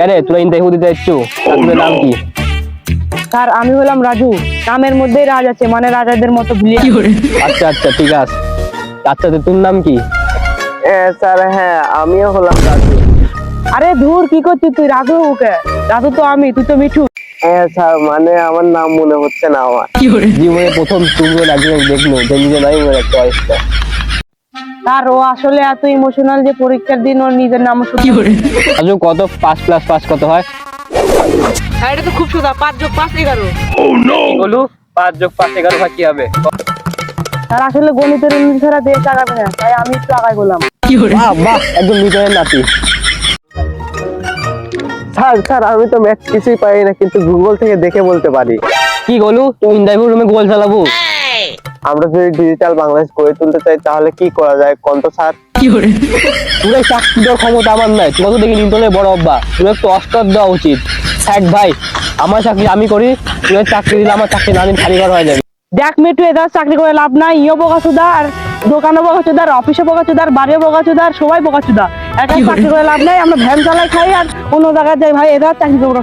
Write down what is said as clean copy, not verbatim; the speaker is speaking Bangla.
আরে তোরা ইন্টারভিউ দিতে যাচ্ছো, তোদের নাম কি? স্যার আমি হলাম রাজু, নামের মধ্যেই রাজ আছে, মানে রাজাদের মতো ভুলিয়ে। আচ্ছা আচ্ছা ঠিক আছে। আচ্ছা তো তোর নাম কি? স্যার হ্যাঁ আমিও হলাম রাজু। আরে ধুর, কি করছিস তুই? রাজু ওকে, রাজু তো আমি, তুই তো মিঠু। হ্যাঁ স্যার, মানে আমার নাম মনে হচ্ছে না আমার। জীবনে প্রথম তুমি একজন দেখলো যে নিজে নাই মনে একটা অবস্থা। স্যার ও আসলে এত ইমোশনাল যে পরীক্ষার দিন ওর নিজের নাম শুনতে। রাজু কত 5+5 কত হয়? হ্যাঁ এটা তো খুব সোজা, 5 + 5 11। কি বলু 5+5 11 কি হবে? স্যার আসলে গণিতের ইংলিশ ছাড়া দেশ আগাবে না, তাই আমি একটু আগায় বললাম। বাহ বাহ, একদম মিটারের নাতি। স্যার স্যার আমি তো ম্যাথ কিছুই পারি না, কিন্তু গুগল থেকে দেখে বলতে পারি। কি বলু তুই ইন্টারভিউ রুমে গোল চালাবো? আমরা যদি ডিজিটাল বাংলাদেশ গড়ে তুলতে চাই তাহলে কি করা যায় কোন তো স্যার? পুরো চাকরি দেওয়ার ক্ষমতা আমার নাই, তোর তো দেখি নিউটনের বড় অব্বা, তুই একটু অস্কার দেওয়া উচিত। হ্যাঁ ভাই, আমার চাকরি আমি করি, তুই চাকরি দিলে আমার চাকরি না দিন খালি ঘর হয়ে যাবে। দেখ মিঠু, এদের চাকরি করে লাভ নাই। ইও বোকাচোদা, আর দোকানও বোকাচোদা, আর অফিসে বোকাচোদা, আর বাড়িও বোকাচোদা, আর সবাই বোকাচোদা। একা চাকরি করে লাভ নাই, আমরা ভ্যান চালাই খাই আর অন্য জায়গায় যাই। ভাই এদের চাকরি করবো না।